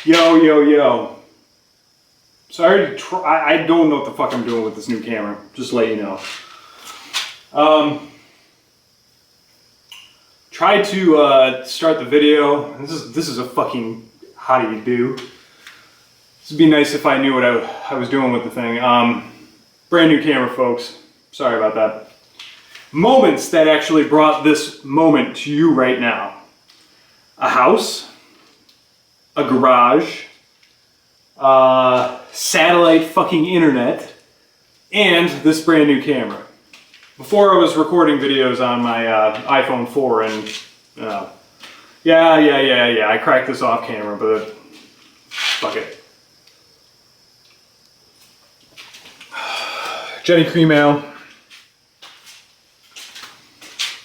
Yo, yo, yo. So I don't know what the fuck I'm doing with this new camera, just to let you know. Tried to start the video. This is a fucking how do you do. This would be nice if I knew what I was doing with the thing. Brand new camera, folks. Sorry about that. Moments that actually brought this moment to you right now. A house, a garage, satellite fucking internet, and this brand new camera. Before I was recording videos on my iPhone 4 and yeah, I cracked this off camera, but fuck it. Jenny Cream Ale.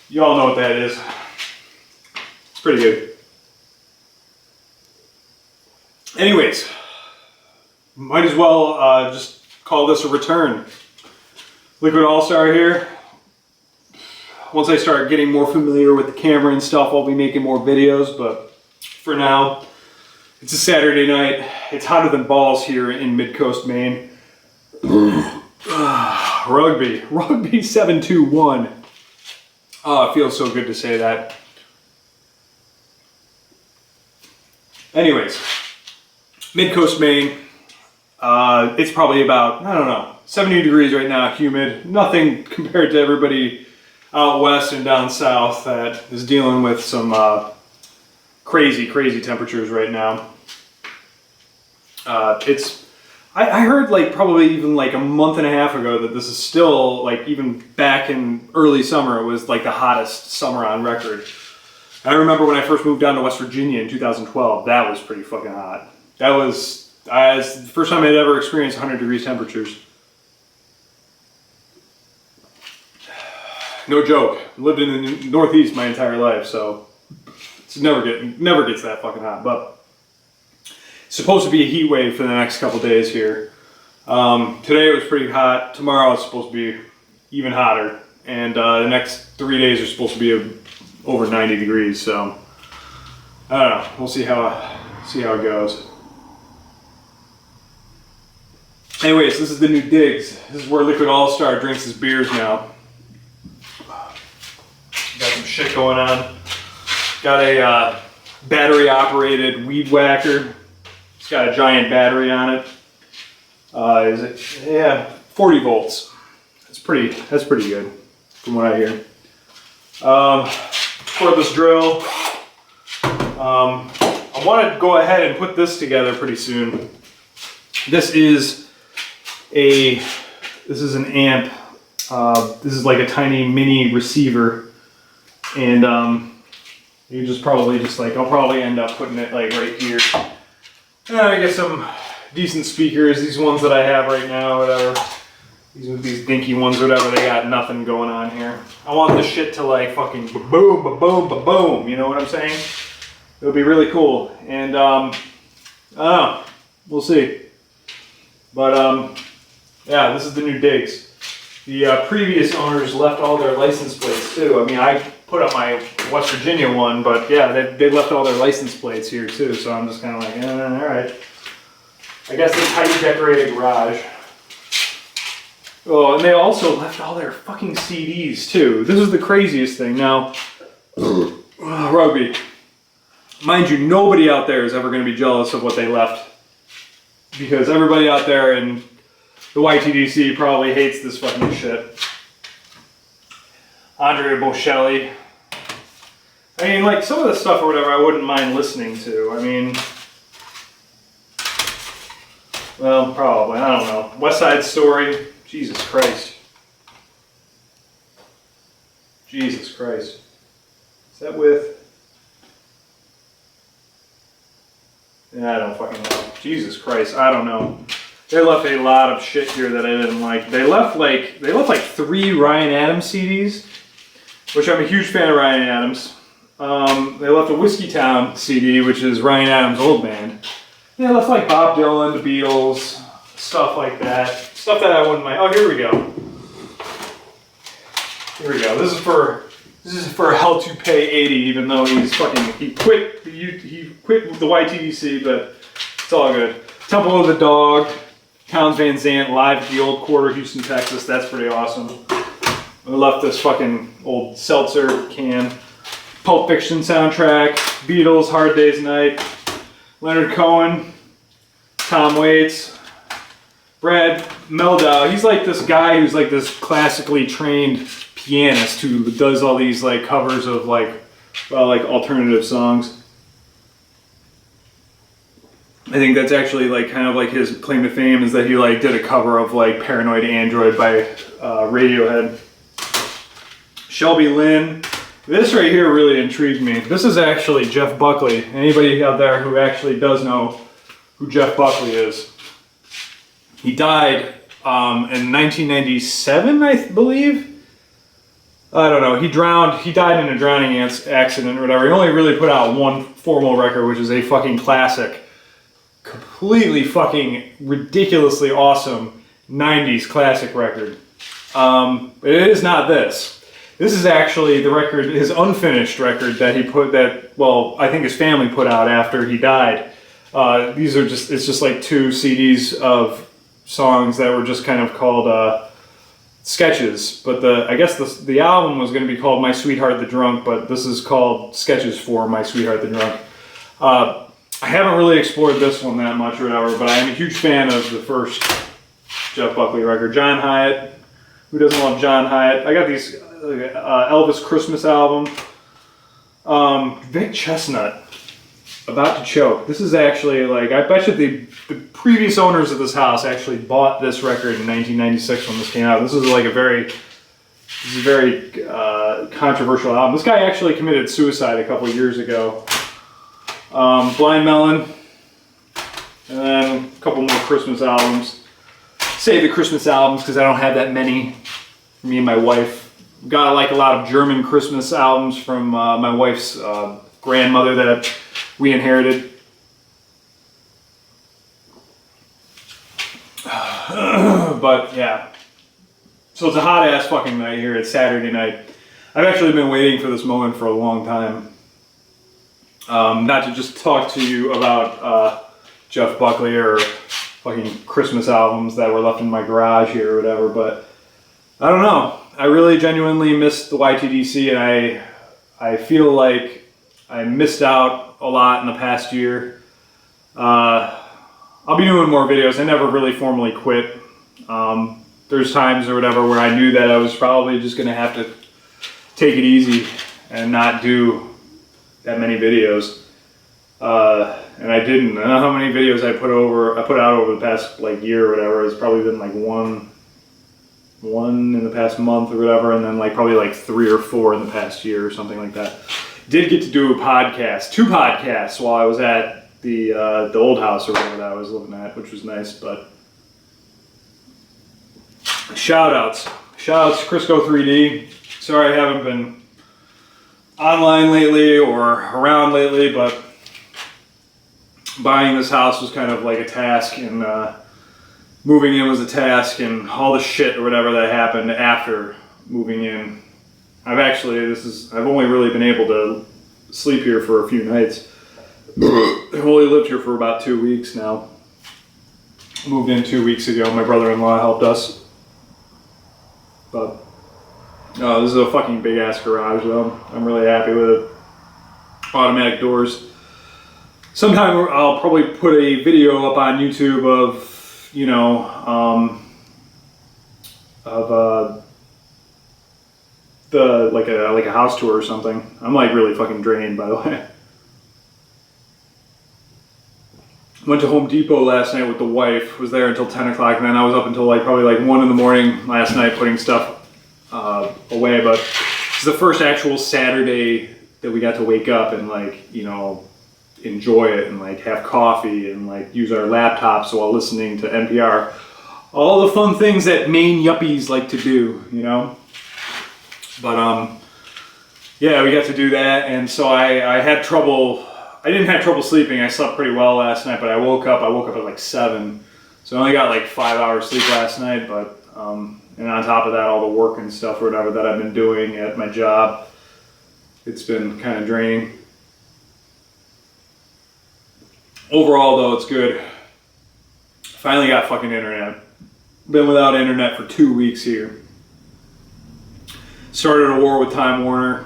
You all know what that is. It's pretty good. Anyways, might as well just call this a return. Liquid All-Star here. Once I start getting more familiar with the camera and stuff, I'll be making more videos, but for now, it's a Saturday night. It's hotter than balls here in Mid-Coast, Maine. Rugby 721. Oh, it feels so good to say that. Anyways, Mid-Coast, Maine. It's probably about, I don't know, 70 degrees right now, humid. Nothing compared to everybody out west and down south that is dealing with some crazy temperatures right now. I heard like probably even like a month and a half ago that this is still like even back in early summer, it was like the hottest summer on record. I remember when I first moved down to West Virginia in 2012, that was pretty fucking hot. That was the first time I'd ever experienced 100 degrees temperatures. No joke. Lived in the Northeast my entire life, so it's never gets that fucking hot. But it's supposed to be a heat wave for the next couple days here. Today it was pretty hot. Tomorrow it's supposed to be even hotter, and the next 3 days are supposed to be over 90 degrees. So I don't know. We'll see how it goes. Anyways, this is the new Digs. This is where Liquid All-Star drinks his beers now. Got some shit going on. Got a battery-operated weed whacker. It's got a giant battery on it. Is it? Yeah, 40 volts. That's pretty good, from what I hear. Cordless drill. I want to go ahead and put this together pretty soon. This is an amp. This is like a tiny mini receiver. And you just probably I'll probably end up putting it like right here. I get some decent speakers. These ones that I have right now, whatever. These dinky ones, whatever. They got nothing going on here. I want this shit to like fucking boom, ba-boom, ba-boom. You know what I'm saying? It'll be really cool. And I don't know. We'll see. But yeah, this is the new Digs. The previous owners left all their license plates too. I mean, I put up my West Virginia one, but yeah, they left all their license plates here too. So I'm just kind of like, all right. I guess this highly decorated garage. Oh, and they also left all their fucking CDs too. This is the craziest thing. Now, Rugby, mind you, nobody out there is ever going to be jealous of what they left, because everybody out there in the YTDC probably hates this fucking shit. Andrea Bocelli. I mean, like, some of the stuff or whatever I wouldn't mind listening to. I mean, well, probably. I don't know. West Side Story. Jesus Christ. Jesus Christ. Is that with? Yeah, I don't fucking know. Jesus Christ. I don't know. They left a lot of shit here that I didn't like. They left like 3 Ryan Adams CDs, which I'm a huge fan of Ryan Adams. They left a Whiskey Town CD, which is Ryan Adams' old band. They left like Bob Dylan, the Beatles, stuff like that. Stuff that I wouldn't mind. Oh, here we go. Here we go. This is for Hell to Pay 80, even though he quit the YTDC, but It's all good. Temple of the Dog, Towns Van Zandt, live at the Old Quarter, Houston, Texas. That's pretty awesome. I left this fucking old seltzer can. Pulp Fiction soundtrack, Beatles, Hard Day's Night, Leonard Cohen, Tom Waits, Brad Mehldau. He's like this guy who's like this classically trained pianist who does all these like covers of like alternative songs. I think that's actually like kind of like his claim to fame is that he like did a cover of like Paranoid Android by Radiohead. Shelby Lynn. This right here really intrigued me. This is actually Jeff Buckley. Anybody out there who actually does know who Jeff Buckley is? He died in 1997, I believe. I don't know. He drowned. He died in a drowning accident or whatever. He only really put out one formal record, which is a fucking classic. Completely fucking ridiculously awesome 90s classic record. But it is not this. This is actually the record, his unfinished record that he put that, well, I think his family put out after he died. These are just, it's just like 2 CDs of songs that were just kind of called sketches. But I guess the album was going to be called My Sweetheart the Drunk, but this is called Sketches for My Sweetheart the Drunk. I haven't really explored this one that much or whatever, but I am a huge fan of the first Jeff Buckley record. John Hyatt. Who doesn't love John Hyatt? I got these Elvis Christmas album. Vic Chestnut. About to Choke. This is actually like, I bet you the previous owners of this house actually bought this record in 1996 when this came out. This is like a very controversial album. This guy actually committed suicide a couple years ago. Blind Melon, and then a couple more Christmas albums. Save the Christmas albums because I don't have that many. Me and my wife got like a lot of German Christmas albums from my wife's grandmother that we inherited. But yeah, so it's a hot ass fucking night here. It's Saturday night. I've actually been waiting for this moment for a long time. Not to just talk to you about Jeff Buckley or fucking Christmas albums that were left in my garage here or whatever, but I don't know. I really genuinely missed the YTDC, and I feel like I missed out a lot in the past year. I'll be doing more videos. I never really formally quit. There's times or whatever where I knew that I was probably just going to have to take it easy and not do that many videos, and I didn't. I don't know how many videos I put out over the past like year or whatever. It's probably been like one in the past month or whatever, and then like probably like 3 or 4 in the past year or something like that. Did get to do a podcast, 2 podcasts while I was at the old house or whatever that I was living at, which was nice. But shout outs to Crisco 3D. Sorry I haven't been online lately or around lately, but buying this house was kind of like a task, and moving in was a task, and all the shit or whatever that happened after moving in. I've only really been able to sleep here for a few nights. I've only lived here for about 2 weeks now. Moved in 2 weeks ago. My brother-in-law helped us. But this is a fucking big ass garage though. I'm really happy with it. Automatic doors. Sometime I'll probably put a video up on YouTube of, you know, the like a house tour or something. I'm like really fucking drained, by the way. Went to Home Depot last night with the wife. Was there until 10 o'clock, and then I was up until like probably like 1 in the morning last night putting stuff away. But it's the first actual Saturday that we got to wake up and like, you know, enjoy it and like have coffee and like use our laptops while listening to NPR. All the fun things that Maine yuppies like to do, you know. But yeah, we got to do that, and so I had trouble. I didn't have trouble sleeping. I slept pretty well last night, but I woke up at like 7, so I only got like 5 hours sleep last night. But and on top of that, all the work and stuff or whatever that I've been doing at my job, it's been kind of draining. Overall, though, it's good. Finally got fucking internet. Been without internet for 2 weeks here. Started a war with Time Warner.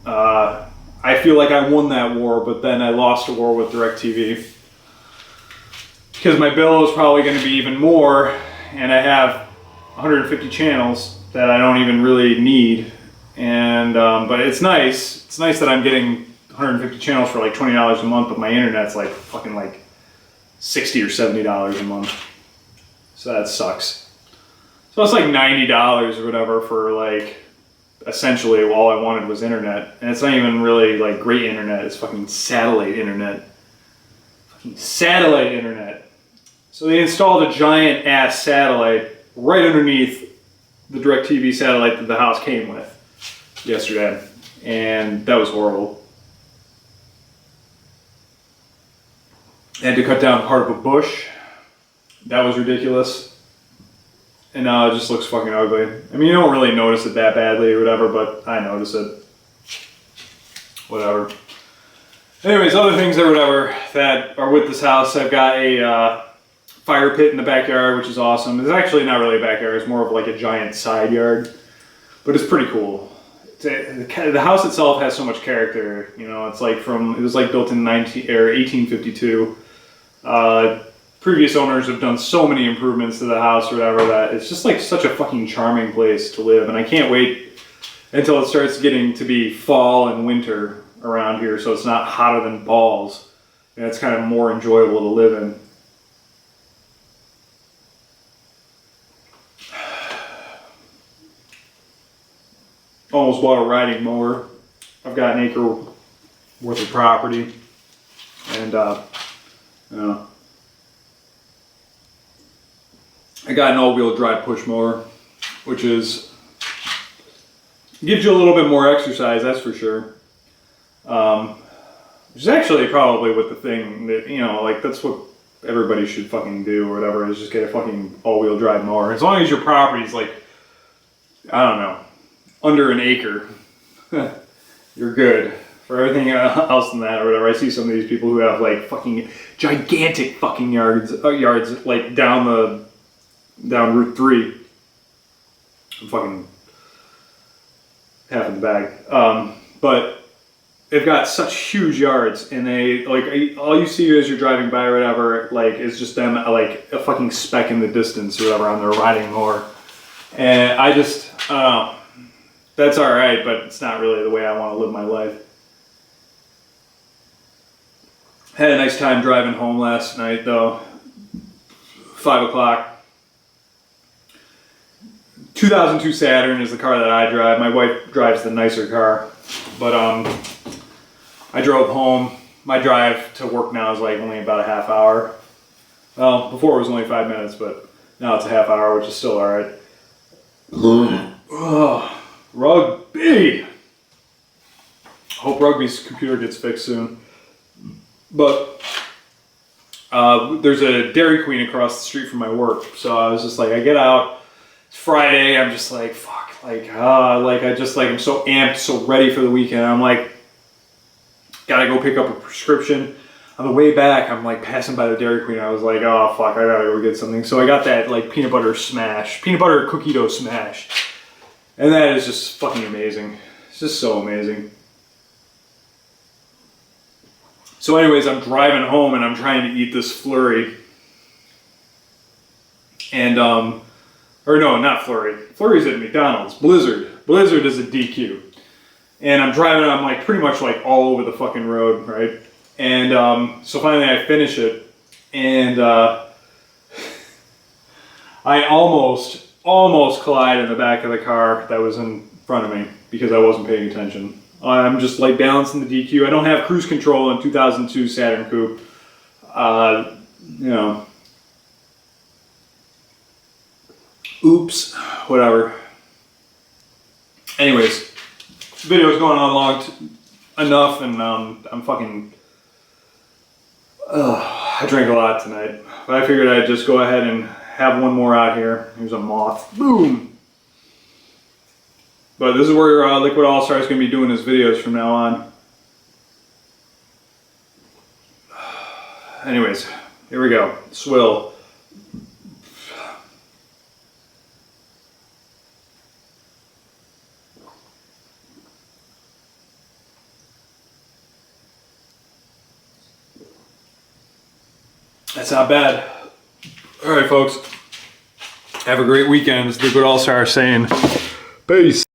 I feel like I won that war, but then I lost a war with DirecTV. Because my bill is probably going to be even more, and I have 150 channels that I don't even really need. And but it's nice. It's nice that I'm getting 150 channels for like $20 a month, but my internet's like fucking like $60 or $70 a month. So that sucks. So it's like $90 or whatever for like essentially all I wanted was internet. And it's not even really like great internet, it's fucking satellite internet. Fucking satellite internet. So they installed a giant ass satellite right underneath the DirecTV satellite that the house came with yesterday. And that was horrible. I had to cut down part of a bush. That was ridiculous. And now it just looks fucking ugly. I mean, you don't really notice it that badly or whatever, but I notice it. Whatever. Anyways, other things or whatever that are with this house. I've got a fire pit in the backyard, which is awesome. It's actually not really a backyard. It's more of like a giant side yard. But it's pretty cool. The house itself has so much character. You know, it's like it was like built in 1852. Previous owners have done so many improvements to the house or whatever that it's just like such a fucking charming place to live, and I can't wait until it starts getting to be fall and winter around here, so it's not hotter than balls and it's kind of more enjoyable to live in. Almost bought a riding mower. I've got an acre worth of property, and you know, I got an all-wheel drive push mower, which gives you a little bit more exercise, that's for sure. Which is actually probably what the thing that, you know, like that's what everybody should fucking do or whatever, is just get a fucking all-wheel drive mower. As long as your property's like, I don't know, under an acre, you're good. For everything else than that or whatever, I see some of these people who have like fucking gigantic fucking yards like down Route 3. I'm fucking half in the bag. But they've got such huge yards, and they like all you see as you're driving by or whatever, like is just them like a fucking speck in the distance or whatever on their riding mower. And I just, that's all right, but it's not really the way I want to live my life. Had a nice time driving home last night though. 5 o'clock. 2002 Saturn is the car that I drive. My wife drives the nicer car, but I drove home. My drive to work now is like only about a half hour. Well, before it was only 5 minutes, but now it's a half hour, which is still all right. Rugby. Hope Rugby's computer gets fixed soon. But there's a Dairy Queen across the street from my work, so I was just like, I get out. It's Friday. I'm just like, fuck, I'm so amped, so ready for the weekend. I'm like, gotta go pick up a prescription. On the way back, I'm like passing by the Dairy Queen. I was like, oh fuck, I gotta go get something. So I got that like peanut butter cookie dough smash, and that is just fucking amazing. It's just so amazing. So anyways, I'm driving home and I'm trying to eat this flurry. And, or no, not flurry. Flurry's at McDonald's. Blizzard. Blizzard is a DQ. And I'm driving, I'm like pretty much like all over the fucking road, right? And so finally I finish it. And I almost collided in the back of the car that was in front of me because I wasn't paying attention. I'm just like balancing the DQ. I don't have cruise control in 2002 Saturn Coupe. You know. Oops. Whatever. Anyways, the video's going on long enough, and I'm fucking. I drank a lot tonight, but I figured I'd just go ahead and have one more out here. Here's a moth. Boom. But this is where Liquid All Star is going to be doing his videos from now on. anyways, here we go. Swill. That's not bad. All right, folks. Have a great weekend. As Liquid All-Star saying, peace.